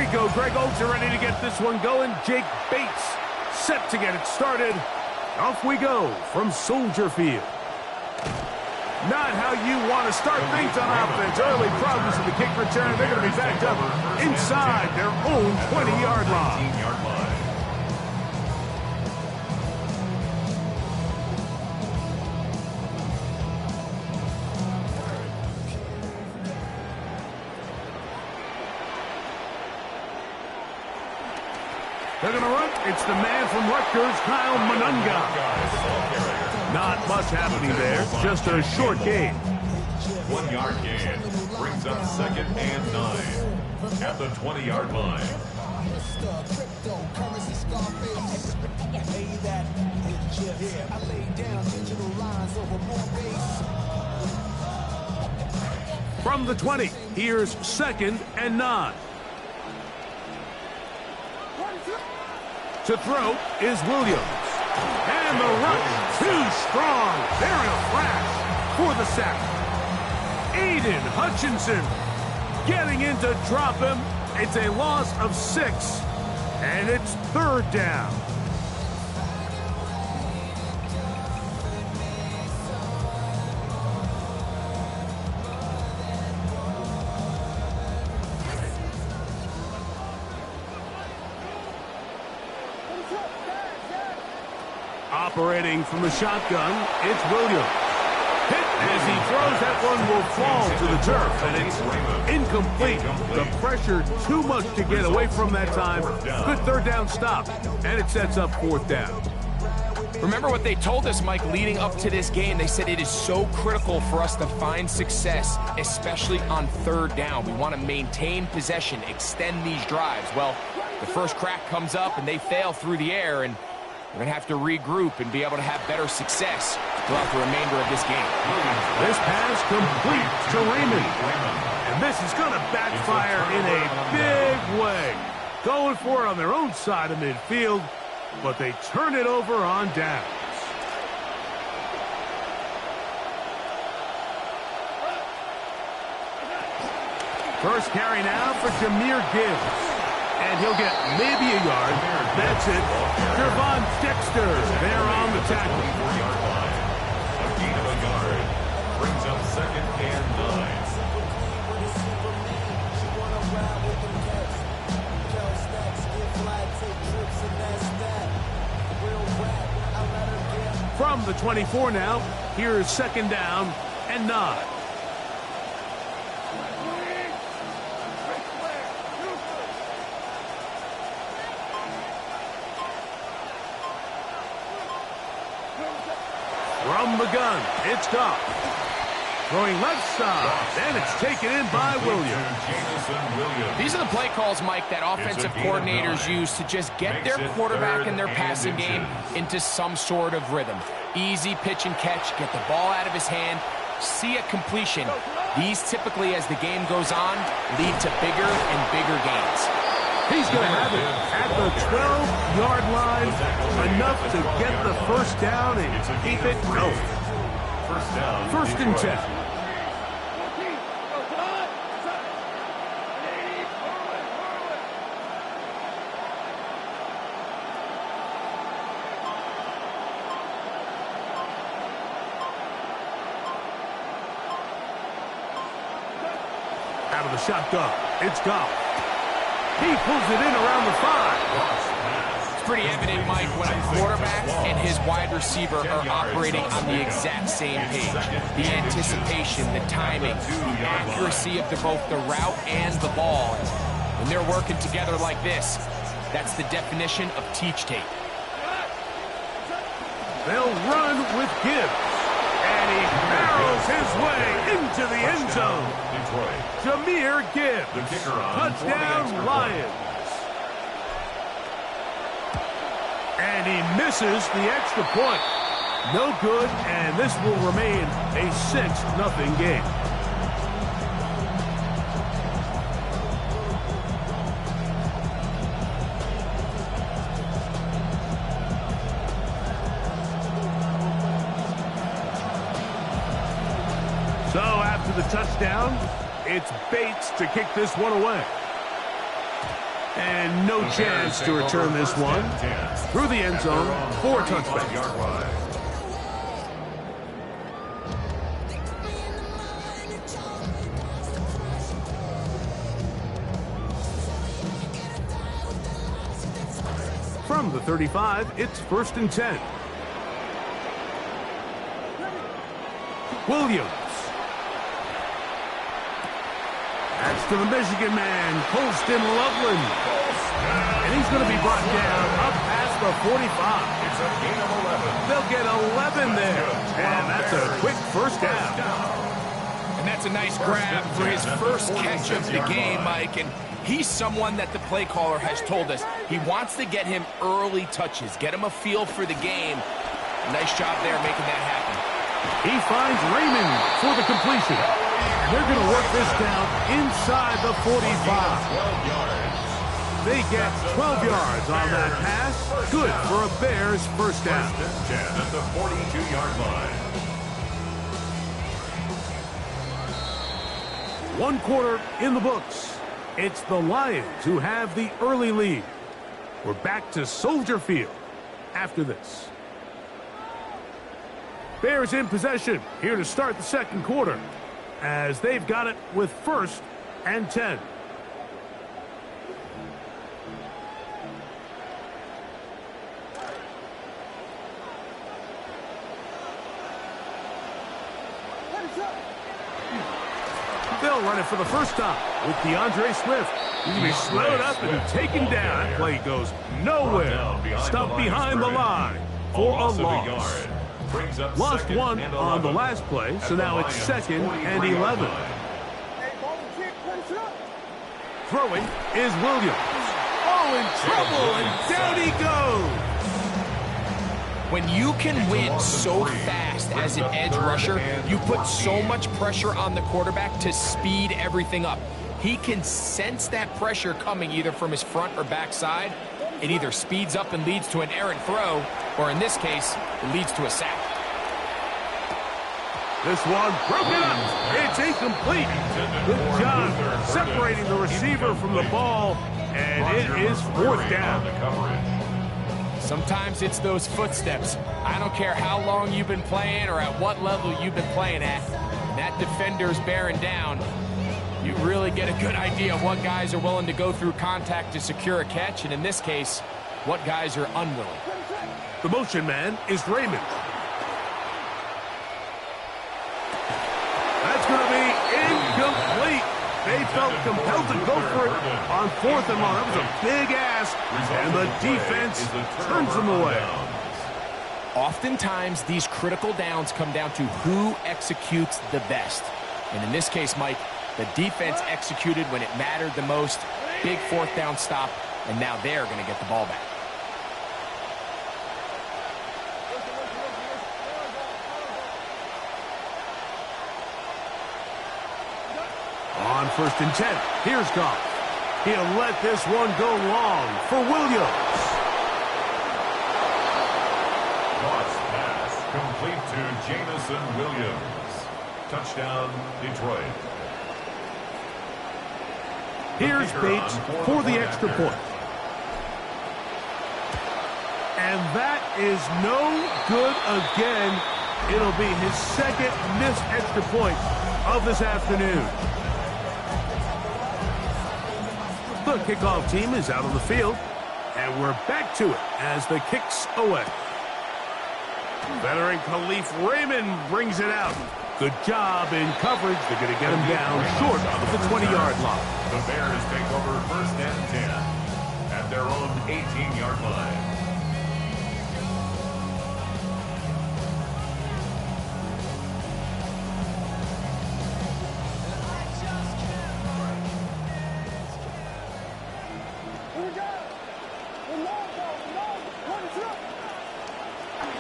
we go. Greg Oates are ready to get this one going. Jake Bates set to get it started. Off we go from Soldier Field. Not how you want to start things on offense. Early problems in the kick return. They're going to be backed up inside their own 20-yard line. They're going to run. It's the man from Rutgers, Kyle Monunga. Not much happening there. Just a short gain. 1 yard gain brings up 2nd and 9 at the 20-yard line. From the 20, here's 2nd and 9. To throw is Williams. And the rush, too strong. They're in a flash for the sack. Aiden Hutchinson getting in to drop him. It's a loss of 6, and it's 3rd down. Operating from the shotgun, it's Williams. Hit as he throws, that one will fall to the turf, and it's incomplete. The pressure too much to get away from that time. Good 3rd down stop, and it sets up 4th down. Remember what they told us, Mike, leading up to this game. They said it is so critical for us to find success, especially on 3rd down. We want to maintain possession, extend these drives. Well, the first crack comes up, and they fail through the air, and we're going to have to regroup and be able to have better success throughout the remainder of this game. This pass complete to Raymond. And this is going to backfire in a big way. Going for it on their own side of midfield, but they turn it over on downs. First carry now for Jahmyr Gibbs. And he'll get maybe a yard. That's it. Gervon Dexter there on the tackle. 4-yard line. A gain of a yard brings up 2nd and 9. From the 24 now, here's 2nd down and 9. From the gun, it's Goff. Throwing left side, and it's taken in by Williams. These are the play calls, Mike, that offensive coordinators use to just get their quarterback and their passing game into some sort of rhythm. Easy pitch and catch, get the ball out of his hand, see a completion. These typically, as the game goes on, lead to bigger and bigger gains. He's going to have it at the 12-yard line, enough to get the 1st down and keep it going. 1st and 10. Out of the shotgun, it's Goff. He pulls it in around the 5. It's pretty evident, Mike, when a quarterback and his wide receiver are operating on the exact same page. The anticipation, the timing, the accuracy of both the route and the ball. When they're working together like this, that's the definition of teach tape. They'll run with Gibbs. And he barrels his way into the end zone. Jahmyr Gibbs. Touchdown, Lions. And he misses the extra point. No good, and this will remain a 6-0 game. So after the touchdown, it's Bates to kick this one away. And no chance to return this one. Through the end zone for a touchback. From the 35, it's 1st and 10. Williams. That's to the Michigan man, Colston Loveland. And he's going to be brought down up past the 45. It's a gain of 11. They'll get 11 there. And that's a quick first down. And that's a nice grab for his first catch of the game, Mike. And he's someone that the play caller has told us he wants to get him early touches, get him a feel for the game. Nice job there making that happen. He finds Raymond for the completion. And they're going to work this down inside the 45. 12 yards. They get 12 yards on that pass. Good for a Bears first down. 10 at the 42-yard line. 1 quarter in the books. It's the Lions who have the early lead. We're back to Soldier Field after this. Bears in possession here to start the second quarter as they've got it with 1st and 10. They'll run it for the first time with DeAndre Swift. He's going to be slowed up and taken down. That play goes nowhere. Stuck behind the line for a loss. Lost one on the last play, so now it's 2nd and 11. Throwing is Williams. Oh, in trouble, and down he goes. When you can win so fast as an edge rusher, you put so much pressure on the quarterback to speed everything up. He can sense that pressure coming either from his front or back side. It either speeds up and leads to an errant throw, or in this case, it leads to a sack. This one broken up. It's incomplete. Good job separating the receiver from the ball, and it is 4th down. Sometimes it's those footsteps. I don't care how long you've been playing or at what level you've been playing at. When that defender's bearing down, you really get a good idea of what guys are willing to go through contact to secure a catch, and in this case, what guys are unwilling. The motion man is Raymond. That's going to be incomplete. They felt compelled to go for it on 4th and 1. That was a big ask, and the defense turns them away. Oftentimes, these critical downs come down to who executes the best. And in this case, Mike, the defense executed when it mattered the most. Big 4th down stop, and now they're going to get the ball back. On 1st and 10, here's Goff. He'll let this one go long for Williams. Lost pass complete to Jamison Williams. Touchdown, Detroit. Here's Bates for the extra point. And that is no good again. It'll be his 2nd missed extra point of this afternoon. The kickoff team is out on the field, and we're back to it as the kick's away. Veteran Khalif Raymond brings it out. Good job in coverage. They're going to get him down short of the 20-yard line. The Bears take over 1st and 10 at their own 18-yard line.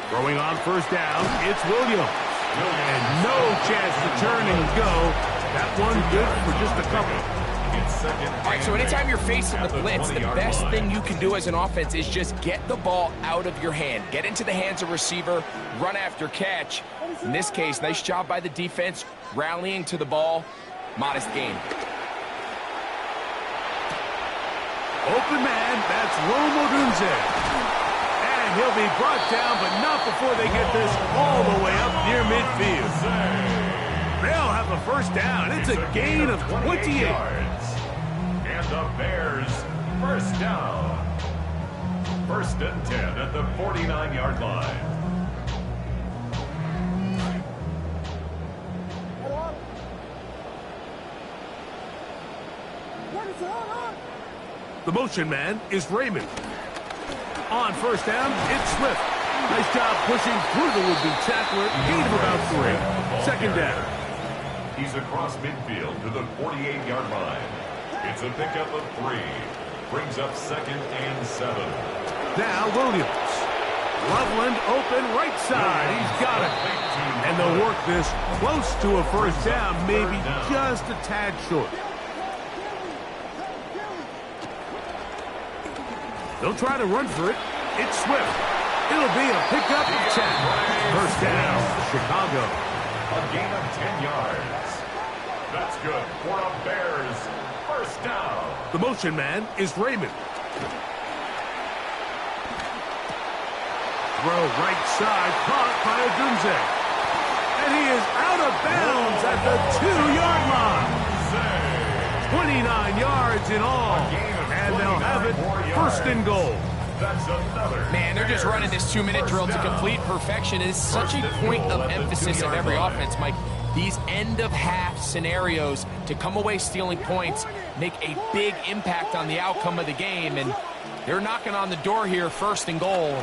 Throwing on 1st down, it's Williams. And no chance to turn and go. That one good for just a couple. All right, so anytime you're facing the blitz, the best thing you can do as an offense is just get the ball out of your hand. Get into the hands of receiver, run after catch. In this case, nice job by the defense, rallying to the ball. Modest gain. Open man, that's Dunze. And he'll be brought down, but not before they get this all the way up near midfield. They'll have a first down. It's a gain of 28 yards. And the Bears first down. First and 10 at the 49-yard line. The motion man is Raymond. On first down, it's Swift. Nice job pushing through the would-be tackler. Gain of about 3. Second down. He's across midfield to the 48-yard line. It's a pickup of 3. Brings up second and 7. Now Williams. Loveland open right side. He's got it. And they'll work this close to a first down, maybe just a tad short. They'll try to run for it. It's Swift. It'll be a pickup of 10. First down, Chicago. A gain of 10 yards. That's good for a Bears first down. The motion man is Raymond. Throw right side, caught by Dunze. And he is out of bounds at the 2-yard line. 29 yards in all. And they'll have it first and goal. That's another. Man, they're just running this 2-minute drill to complete perfection. It is such a point of emphasis of every offense, Mike. These end-of-half scenarios to come away stealing points make a big impact on the outcome of the game, and they're knocking on the door here, first and goal.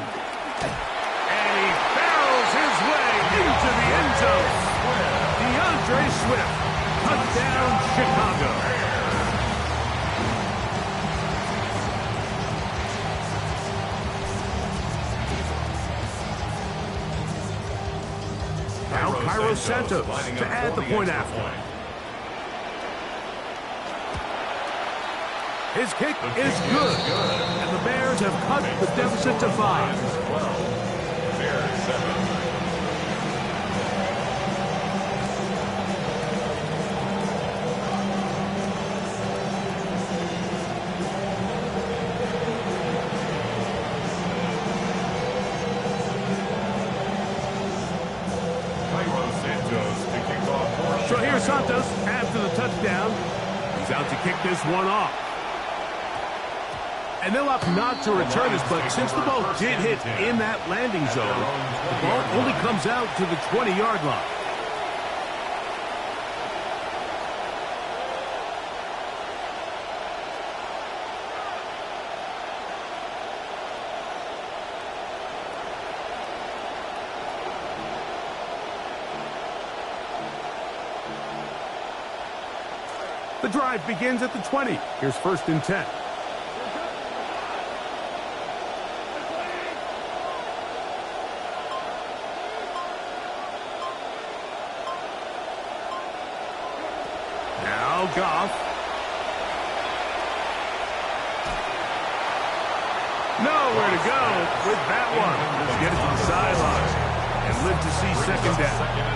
And he barrels his way into the end zone. DeAndre Swift, touchdown, Chicago. Now Cairo Santos to add the point after. His kick is good. And the Bears have cut the deficit to 5. Bears 7. So here's Santos after the touchdown. He's out to kick this one off. And they'll opt not to return this, but since the ball did hit in that landing zone, the ball only comes out to the 20-yard line. The drive begins at the 20. Here's first and 10. Now Goff. Nowhere to go with that one. Let's get it to the sidelines and live to see second down.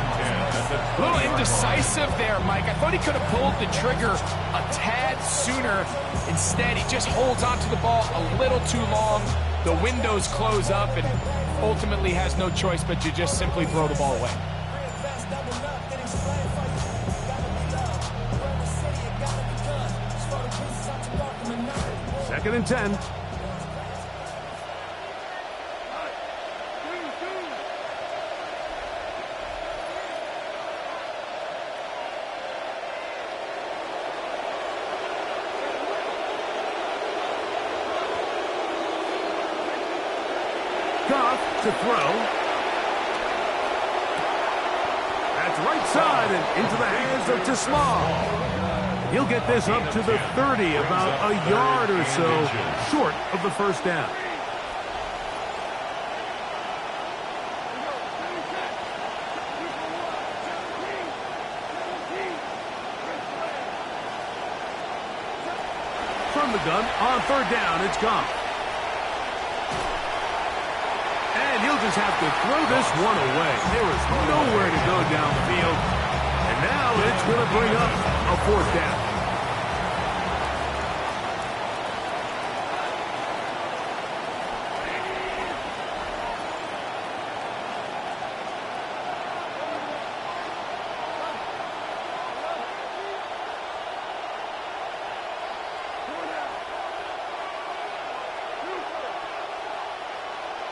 A little indecisive there, Mike. I thought he could have pulled the trigger a tad sooner. Instead, he just holds onto the ball a little too long. The windows close up and ultimately has no choice but to just simply throw the ball away. Second and 10. Goff to throw. That's right side and into the hands of Tismaw. He'll get this up to the 30, about a yard or so short of the first down. From the gun on third down, it's Goff. And he'll just have to throw this one away. There is nowhere to go downfield. And now it's going to bring up a fourth down.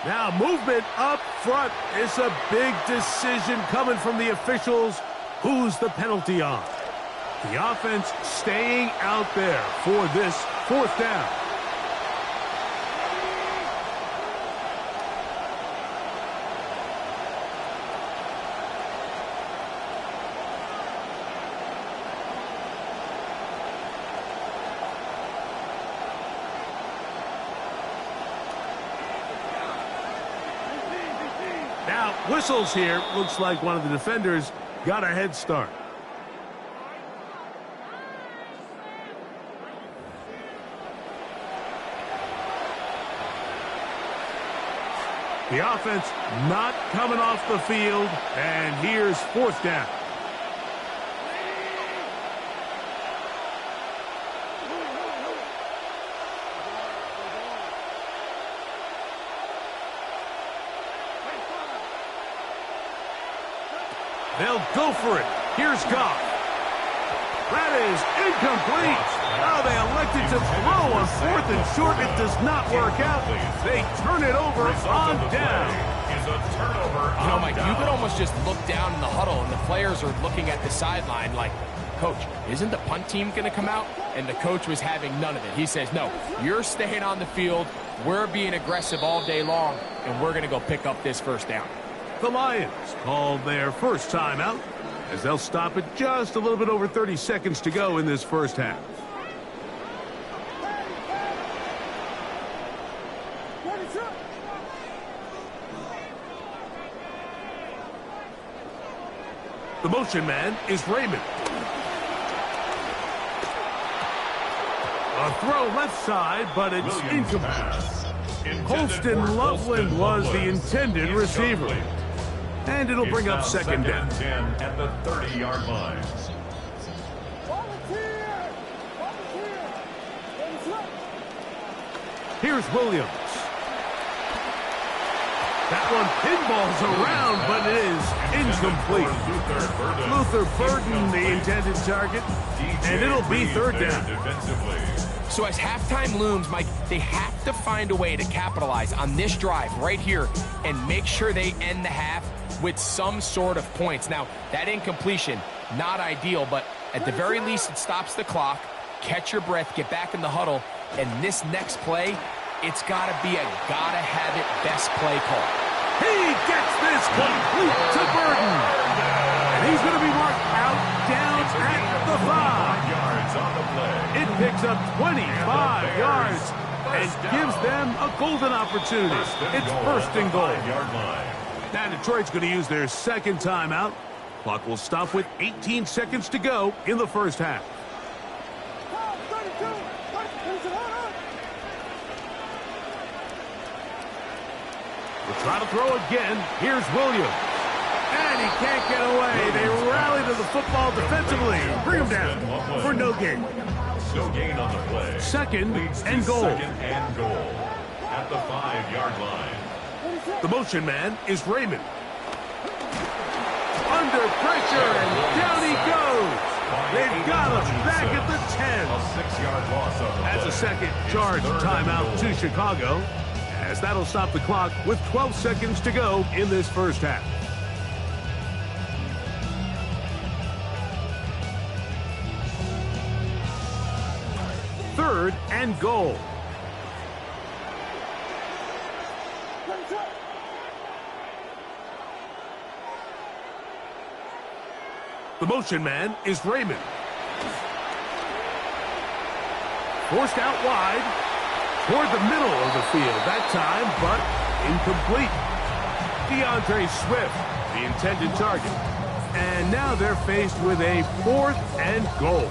Now movement up front. It's a big decision coming from the officials. Who's the penalty on? The offense staying out there for this fourth down. Now, whistles here. Looks like one of the defenders got a head start. The offense not coming off the field, and here's fourth down. They'll go for it. Here's Goff. That is incomplete. Oh, they elected to throw on fourth and short. It does not work out. They turn it over on down. You know, Mike, you could almost just look down in the huddle, and the players are looking at the sideline like, Coach, isn't the punt team going to come out? And the coach was having none of it. He says, no, you're staying on the field. We're being aggressive all day long, and we're going to go pick up this first down. The Lions called their first timeout as they'll stop it just a little bit over 30 seconds to go in this first half. The motion man is Raymond. A throw left side, but it's incomplete. Holston Loveland was the intended receiver. And it'll bring up second down. 10 at the 30-yard line. Here's Williams. That one pinballs around, but it is incomplete. Luther Burden, the intended target, and it'll be third down. So as halftime looms, Mike, they have to find a way to capitalize on this drive right here and make sure they end the half with some sort of points. Now, that incompletion, not ideal, but at the very least, it stops the clock. Catch your breath, get back in the huddle, and this next play, it's got to be a gotta-have-it best play call. He gets this complete to Burden. And he's going to be marked out down at the 5. Yards on the play. It picks up 25 yards and gives them a golden opportunity. It's first and goal. Now Detroit's going to use their second timeout. Clock will stop with 18 seconds to go in the first half. We'll try to throw again. Here's Williams. And he can't get away. They rally to the football defensively. Bring him down for no gain. No gain on the play. Second and goal. Second and goal at the 5-yard line. The motion man is Raymond. Under pressure, and down he goes. They've got him back at the 10. A 6-yard loss on the That's a second charge timeout to Chicago, as that'll stop the clock with 12 seconds to go in this first half. Third and goal. The motion man is Raymond. Forced out wide toward the middle of the field that time, but incomplete. DeAndre Swift, the intended target. And now they're faced with a fourth and goal.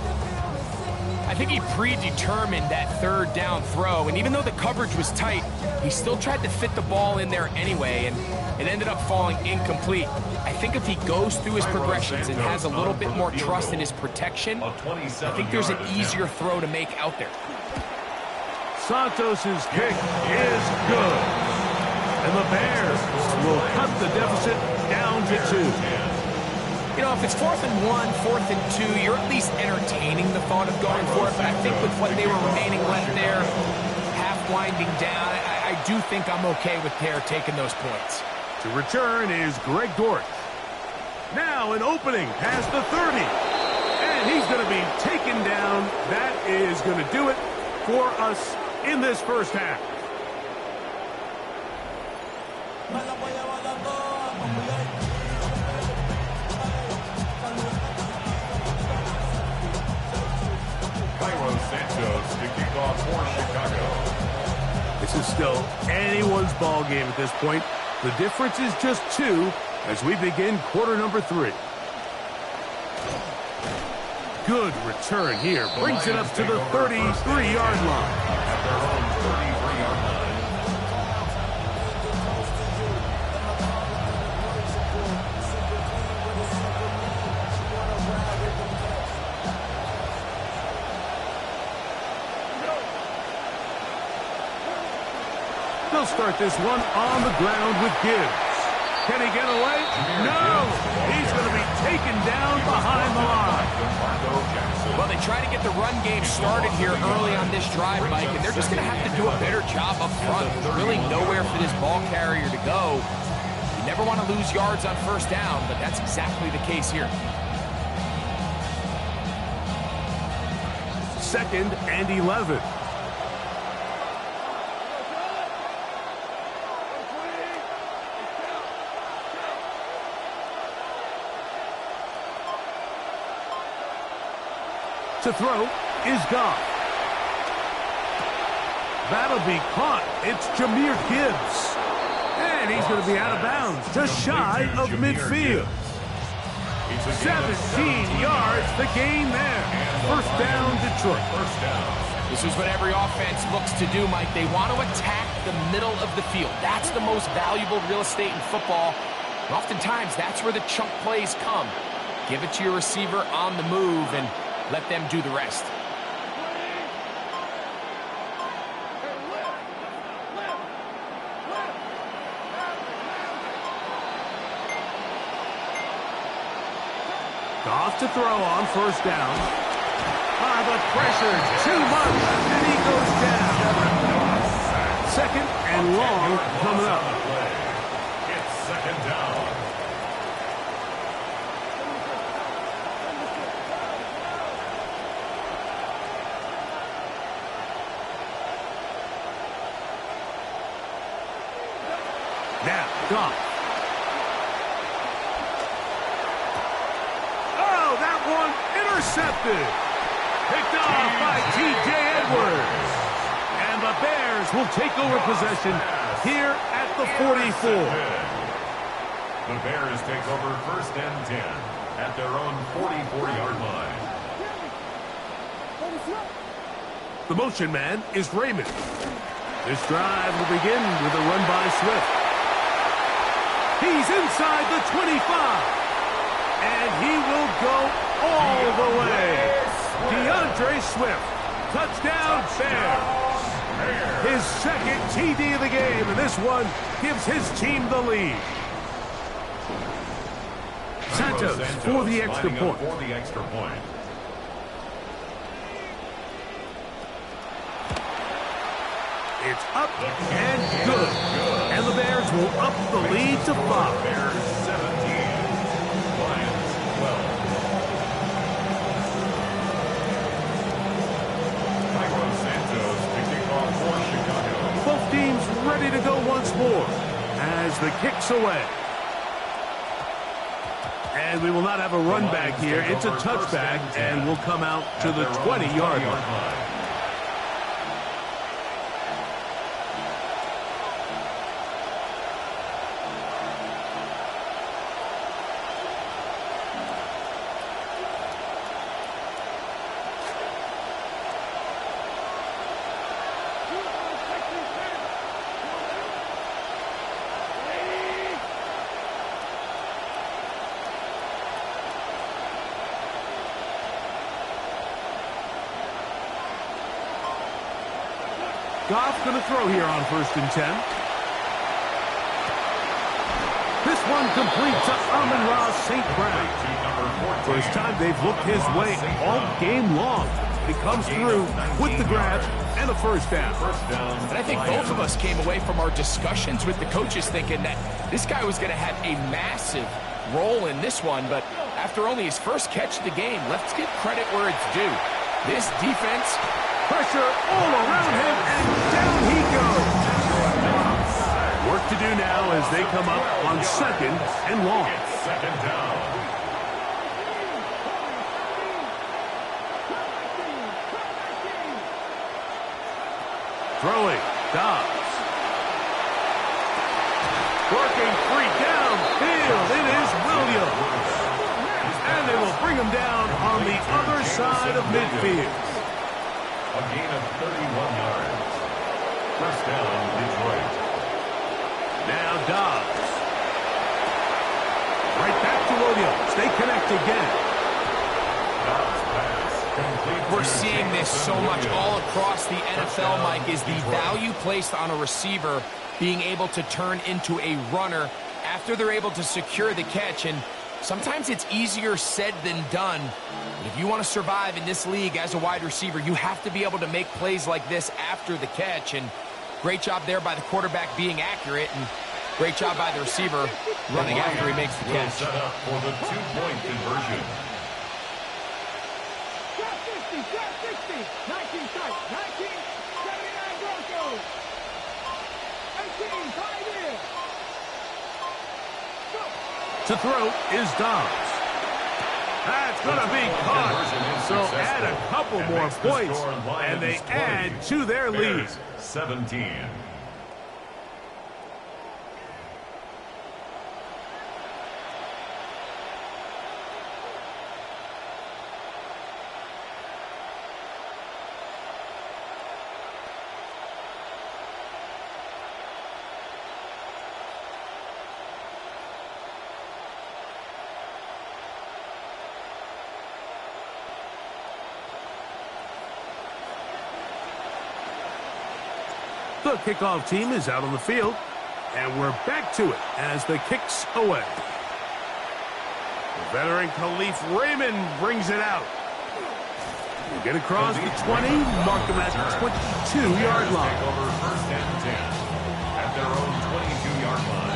I think he predetermined that third down throw, and even though the coverage was tight, he still tried to fit the ball in there anyway, and it ended up falling incomplete. I think if he goes through his progressions and has a little bit more trust in his protection, I think there's an easier throw to make out there. Santos's kick is good. And the Bears will cut the deficit down to 2. You know, if it's 4th and 1, 4th and 2, you're at least entertaining the thought of going for it. But I think with what they were remaining left there, half winding down, I I do think I'm okay with Pear taking those points. To return is Greg Dortch. Now an opening past the 30. And he's going to be taken down. That is going to do it for us in this first half. Santos to kick off for Chicago. This is still anyone's ball game at this point. The difference is just 2 as we begin quarter number 3. Good return here. Brings it up to the 33-yard line. At their own 33-yard line. They'll start this one on the ground with Gibbs. Can he get away? No! He's going to be taken down behind the line. Well, they try to get the run game started here early on this drive, Mike, and they're just going to have to do a better job up front. There's really nowhere for this ball carrier to go. You never want to lose yards on first down, but that's exactly the case here. 2nd and 11. To throw is Goff. That'll be caught. It's Jahmyr Gibbs. And he's going to be out of bounds, just shy of midfield. 17 yards, the gain there. First down, Detroit. This is what every offense looks to do, Mike. They want to attack the middle of the field. That's the most valuable real estate in football. And oftentimes, that's where the chunk plays come. Give it to your receiver on the move and let them do the rest. Goff to throw on first down. The pressure too much, and he goes down. 2nd and long coming up. It's 2nd down. Now, Goff. Oh, that one intercepted. Picked off by T.J. Edwards. And the Bears will take over possession here at the 44. The Bears take over 1st and 10 at their own 44-yard line. The motion man is Raymond. This drive will begin with a run by Swift. He's inside the 25. And he will go all the way. DeAndre Swift. Touchdown, Bears. His 2nd TD of the game, and this one gives his team the lead. Santos for the extra point. It's up and good. And the Bears will up the lead to 5. Bears 17, Lions 12. Santos to kick off for Chicago. Both teams ready to go once more as the kick's away. And we will not have a run back here. It's a touchback, and will come out to the 20-yard line. Goff going to throw here on 1st and 10. This one complete to Amon-Ra St. Brown. First time they've looked his way all game long. he comes through with the grab and a first down. And I think both of us came away from our discussions with the coaches thinking that this guy was going to have a massive role in this one, but after only his first catch of the game, let's give credit where it's due. This defense, pressure all around him, and down he goes. Work to do now as they come up on 2nd and long. Second down. Throwing, Dobbs. Working free downfield, it is Williams. And they will bring him down on the other side of midfield. A gain of 31 yards. First down, Detroit. Now Dobbs. Right back to Williams. They connect again. Dobbs pass. Complete. we're seeing this so much all across the NFL, Mike, is the value placed on a receiver being able to turn into a runner after they're able to secure the catch. And sometimes it's easier said than done. But if you want to survive in this league as a wide receiver, you have to be able to make plays like this after the catch. And great job there by the quarterback being accurate, and great job by the receiver running after he makes the catch. Set up for the two-point conversion. 60, 19 strike, 19, 79 Broncos. 18, tied in. Go. To throw is Dobbs. That's going to be caught. So add a couple more points, and they add to their lead. 17. The kickoff team is out on the field, and we're back to it as the kick's away. The veteran Khalif Raymond brings it out. We'll get across the 20, mark him at the 22-yard line. Take over first and 10 at their own 22-yard line.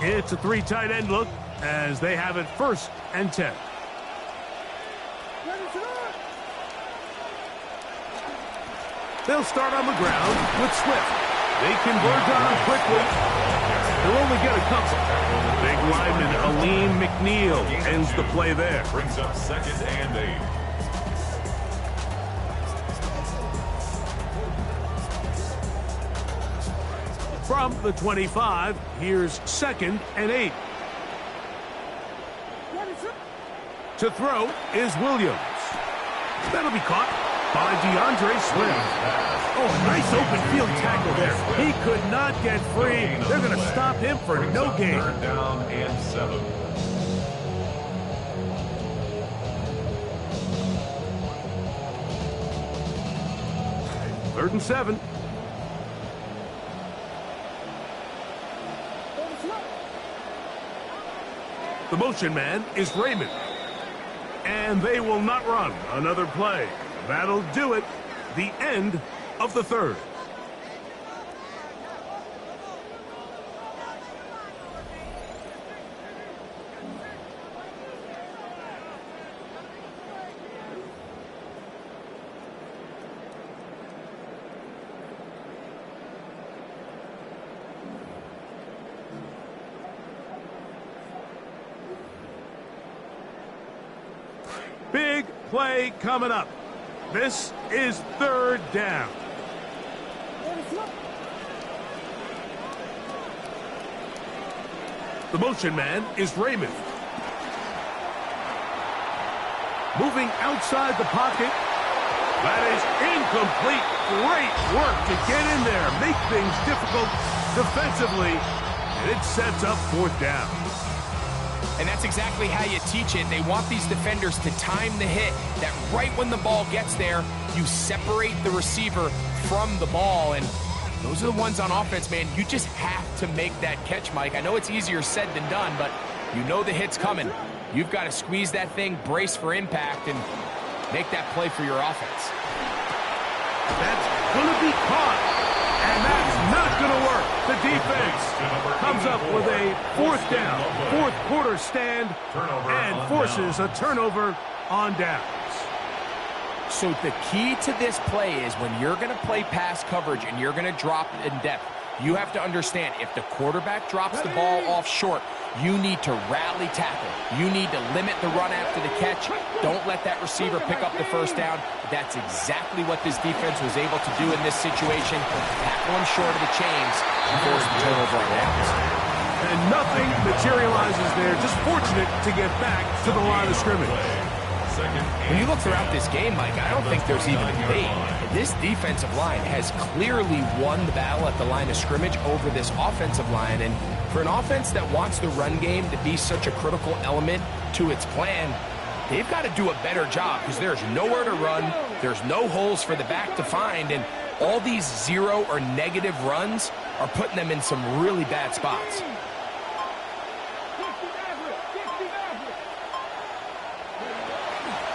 It's a three tight end look as they have it first and 10. They'll start on the ground with Swift. They converge on him quickly. They'll only get a couple. Big lineman Aleem McNeil ends the play there. Brings up second and 8. From the 25, here's second and 8. To throw is Williams. That'll be caught by DeAndre Swift. Oh, a nice open field tackle there. He could not get free. They're going to stop him for no gain. Third down and 7. Third and 7. The motion man is Raymond. And they will not run another play. That'll do it. The end of the third. Big play coming up. This is third down. The motion man is Raymond. Moving outside the pocket. That is incomplete. Great work to get in there. Make things difficult defensively. And it sets up fourth down. And that's exactly how you teach it. They want these defenders to time the hit, that right when the ball gets there, you separate the receiver from the ball. And those are the ones on offense, man. You just have to make that catch, Mike. I know it's easier said than done, but you know the hit's coming. You've got to squeeze that thing, brace for impact, and make that play for your offense. That's going to be caught, and that's not going to work. The defense comes up with a fourth down, fourth quarter stand, and forces a turnover on downs. So the key to this play is when you're going to play pass coverage and you're going to drop in depth, you have to understand if the quarterback drops the ball off short, you need to rally tackle. You need to limit the run after the catch. Don't let that receiver pick up the first down. That's exactly what this defense was able to do in this situation. Tackle him short of the chains and force the turnover on downs. And nothing materializes there. Just fortunate to get back to the line of scrimmage. When you look throughout this game, Mike, I don't think there's even a debate. This defensive line has clearly won the battle at the line of scrimmage over this offensive line. And for an offense that wants the run game to be such a critical element to its plan, they've got to do a better job because there's nowhere to run. There's no holes for the back to find. And all these zero or negative runs are putting them in some really bad spots.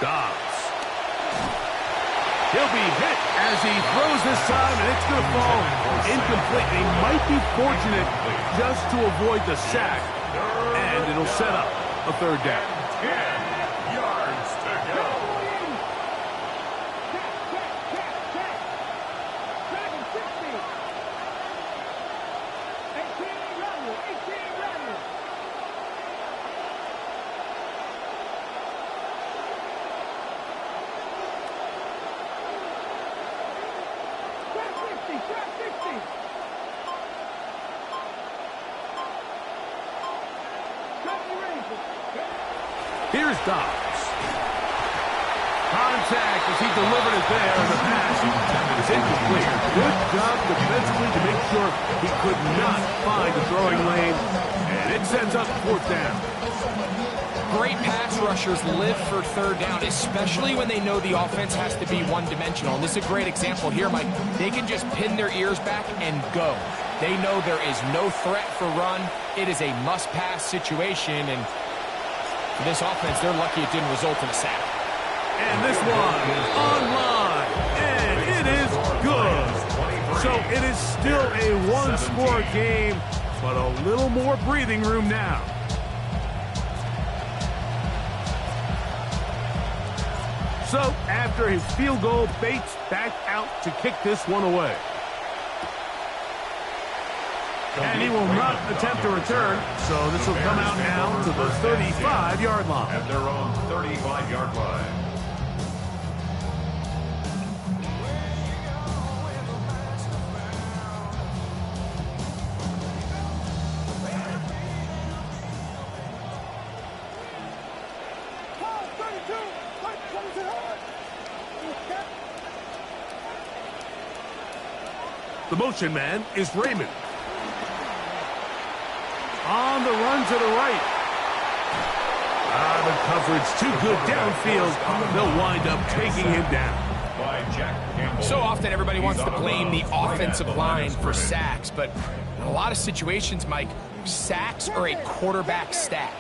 Dobbs. He'll be hit as he throws this time, and it's going to fall incomplete. He might be fortunate just to avoid the sack, and it'll set up a third down. 10 yards to go. Here's Dobbs. Contact as he delivered it there, and the pass is incomplete. Good job defensively to make sure he could not find the throwing lane, and it sends up fourth down. Great pass rushers live for third down, especially when they know the offense has to be one-dimensional. And this is a great example here, Mike. They can just pin their ears back and go. They know there is no threat for run. It is a must-pass situation, and for this offense, they're lucky it didn't result in a sack. And this one is online, and it is good. So it is still a one-score game, but a little more breathing room now. So after his field goal, Bates back out to kick this one away. And he will not attempt a return, so this will come out now to the 35-yard line. At their own 35-yard line. The motion man is Raymond. On the run to the right. The coverage too good downfield. They'll wind up taking him down. By Jack Campbell. So often everybody wants to blame the offensive line for sacks, but in a lot of situations, Mike, sacks are a quarterback stat.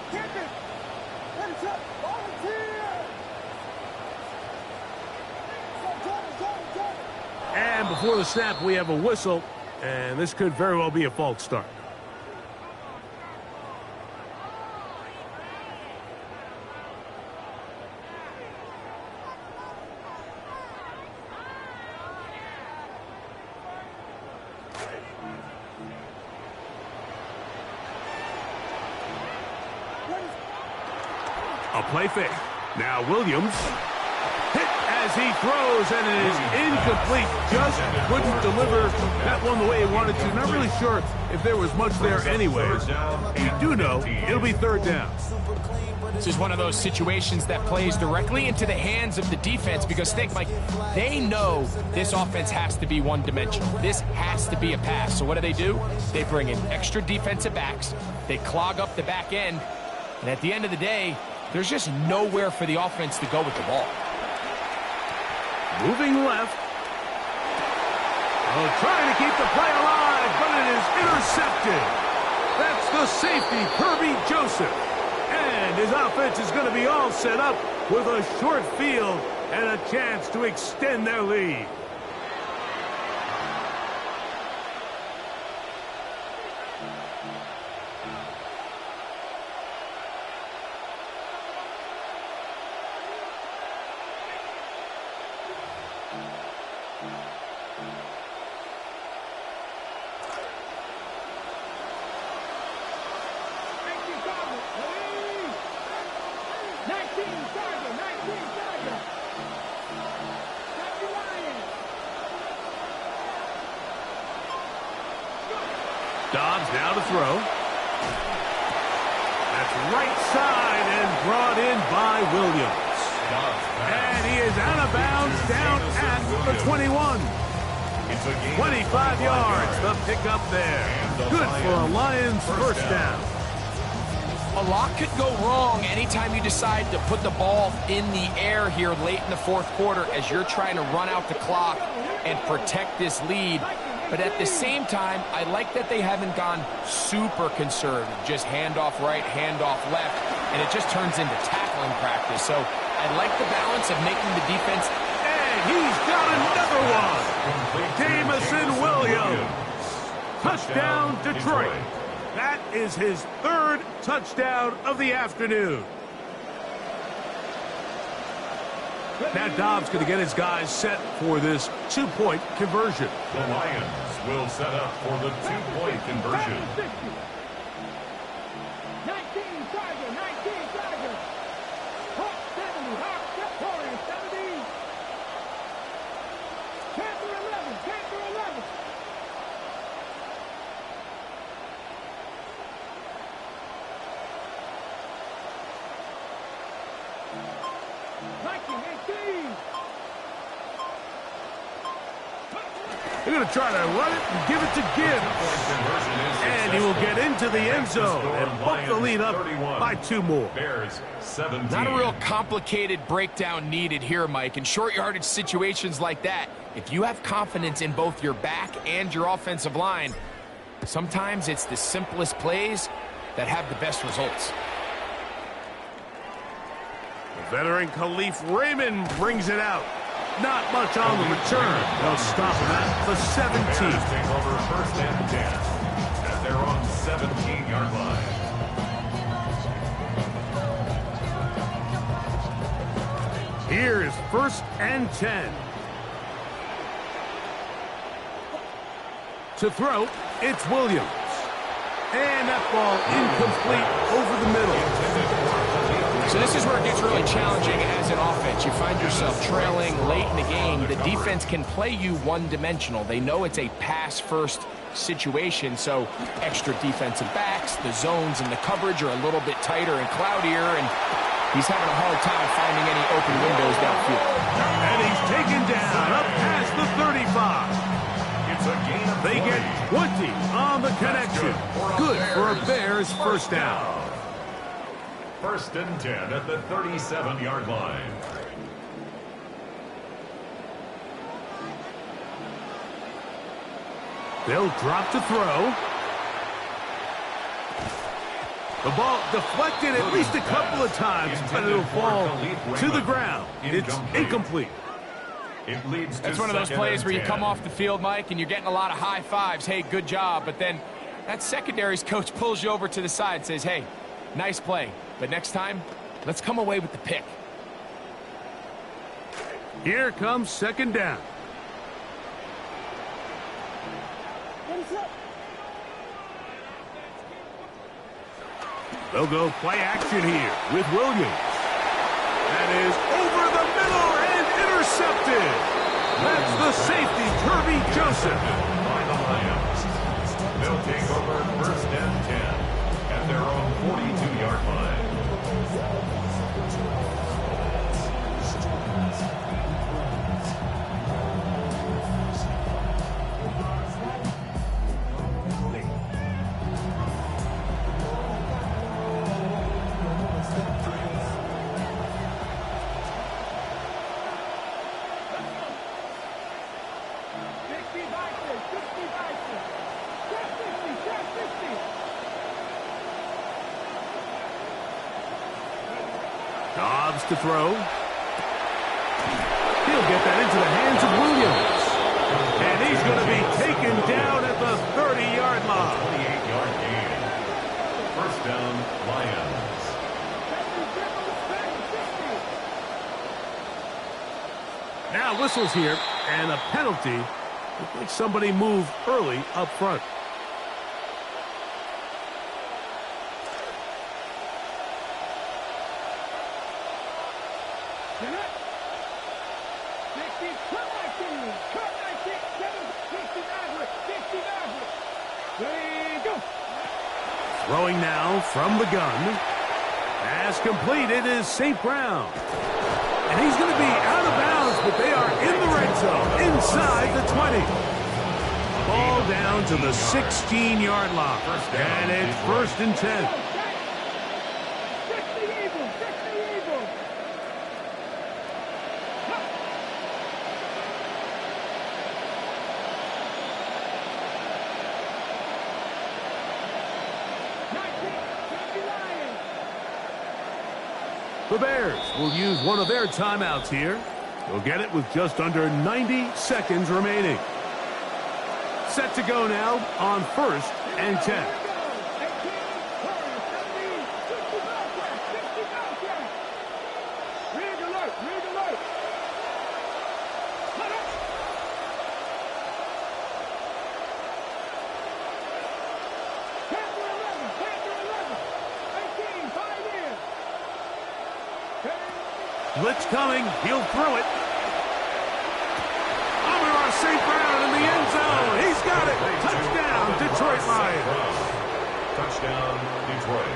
And before the snap, we have a whistle, and this could very well be a false start. A play fake. Now Williams. Hit as he throws, and it is incomplete. Just couldn't deliver that one the way he wanted to. Not really sure if there was much there anyways. You do know it'll be third down. This is one of those situations that plays directly into the hands of the defense because, think, Mike, they know this offense has to be one-dimensional. This has to be a pass. So what do? They bring in extra defensive backs. They clog up the back end. And at the end of the day, there's just nowhere for the offense to go with the ball. Moving left. Oh, trying to keep the play alive, but it is intercepted. That's the safety, Kirby Joseph. And his offense is going to be all set up with a short field and a chance to extend their lead. Dobbs now to throw. That's right side and brought in by Williams. And he is out of bounds down at the 21. 25 yards, the pickup there. Good for a Lions first down. A lot could go wrong anytime you decide to put the ball in the air here late in the fourth quarter as you're trying to run out the clock and protect this lead. But at the same time, I like that they haven't gone super conservative. Just handoff right, handoff left, and it just turns into tackling practice. So I like the balance of making the defense. And he's got another one. Jamison Williams. Touchdown, Detroit. That is his third touchdown of the afternoon. Now Dobbs going to get his guys set for this two-point conversion. The Lions will set up for the two-point conversion. 19 Tiger, 19 Tiger. Hawk 70, Hawk step forward, 70. Panther 11, Panther 11. They're going to try to run it and give it to Gibbs. And he will get into the end zone and bump the lead up by 2 more. Bears 17. Not a real complicated breakdown needed here, Mike. In short yardage situations like that, if you have confidence in both your back and your offensive line, sometimes it's the simplest plays that have the best results. The veteran Khalif Raymond brings it out. Not much on the return. They'll stop him at the 17. Bears take over first and 10 at their own 17-yard line. Here is first and 10. To throw, it's Williams. And that ball incomplete over the middle. So this is where it gets really challenging as an offense. You find yourself trailing late in the game. The defense can play you one-dimensional. They know it's a pass-first situation, so extra defensive backs, the zones and the coverage are a little bit tighter and cloudier, and he's having a hard time finding any open windows downfield. And he's taken down up past the 35. It's a gain of They get 20 on the connection. Good for a Bears first down. First and 10 at the 37-yard line. They'll drop to throw. The ball deflected at least a couple of times, but it'll fall to the ground. It's incomplete. It leads to That's one of those plays where you come off the field, Mike, and you're getting a lot of high fives. Hey, good job. But then that secondary's coach pulls you over to the side and says, hey, nice play. But next time, let's come away with the pick. Here comes second down. They'll go play action here with Williams. That is over the middle and intercepted. That's the safety, Kirby Joseph. By the Lions. They'll take over first and 10 at their own 42-yard line. Dobbs to throw. He'll get that into the hands of Williams. And he's going to be taken down at the 30-yard line. 28-yard gain. First down, Lions. Now whistles here, and a penalty. Looks like somebody moved early up front. Throwing now from the gun. Pass completed is St. Brown. And he's going to be out of bounds, but they are in the red zone, inside the 20. Ball down to the 16-yard line. And it's 1st and 10. The Bears will use one of their timeouts here. They'll get it with just under 90 seconds remaining. Set to go now on 1st and 10. Blitz coming. He'll throw it. Amon St. Brown in the end zone. He's got it. Touchdown, Detroit Lions. Touchdown, Detroit.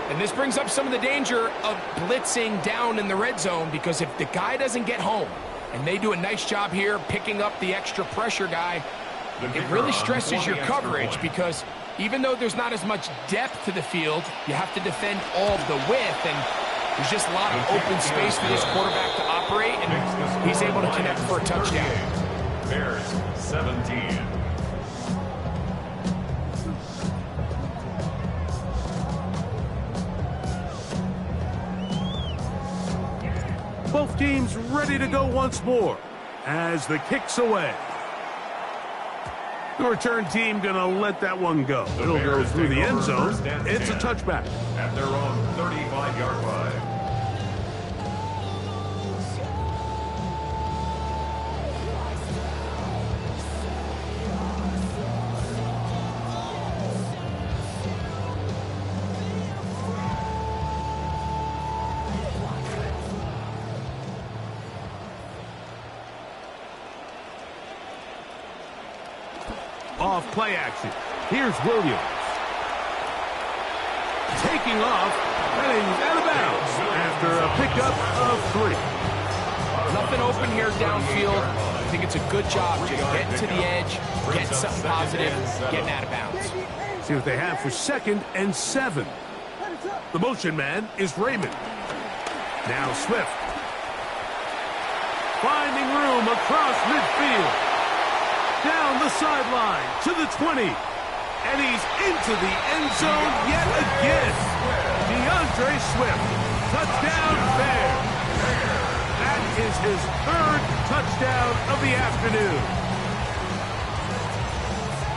And this brings up some of the danger of blitzing down in the red zone, because if the guy doesn't get home, and they do a nice job here picking up the extra pressure guy, it really stresses your coverage, because even though there's not as much depth to the field, you have to defend all of the width, and there's just a lot of open space for this quarterback to operate, and he's able to connect for a touchdown. Bears 17. Both teams ready to go once more as the kick's away. The return team going to let that one go. It'll go through the end zone. It's a touchback. At their own 35-yard line. Off play action. Here's Williams. Taking off, heading out of bounds after a pickup of 3. Nothing open here downfield. I think it's a good job just getting to the edge, getting something positive, getting out of bounds. See what they have for 2nd and 7. The motion man is Raymond. Now Swift. Finding room across midfield. Down the sideline to the 20. And he's into the end zone yet again. DeAndre Swift. Touchdown Bears. That is his 3rd touchdown of the afternoon.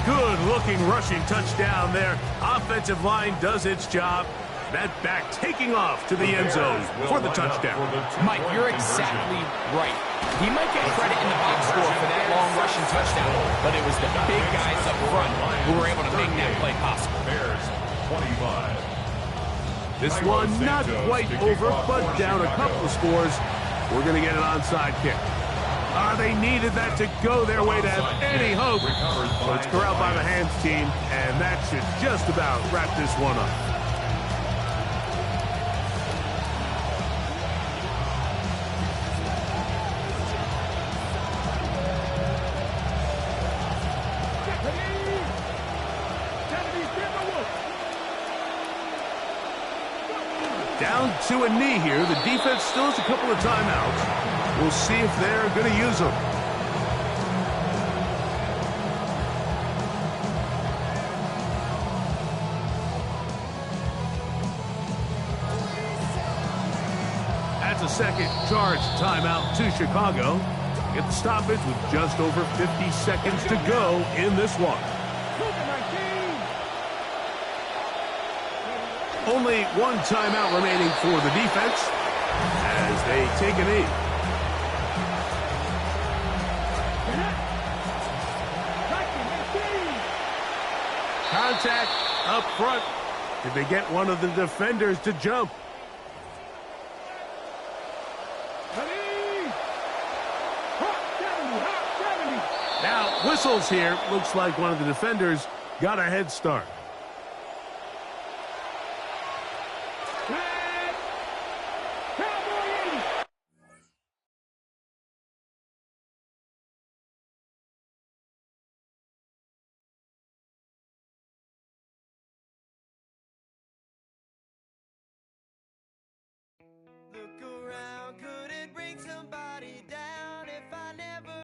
Good-looking rushing touchdown there. Offensive line does its job. That back taking off to the end zone for the touchdown. Mike, you're exactly right. He might get credit in the box score for that long rushing touchdown, but it was the big guys up front who were able to make that play possible. Bears 25. This one not quite over, but down a couple of scores. We're going to get an onside kick. They needed that to go their way to have any hope. So it's corralled by the hands team, and that should just about wrap this one up. Down to a knee here. The defense still has a couple of timeouts. We'll see if they're going to use them. a second charge timeout to Chicago. Get the stoppage with just over 50 seconds to go in this one. Only one timeout remaining for the defense as they take a knee. Contact up front. Did they get one of the defenders to jump? Now, whistles here. Looks like one of the defenders got a head start.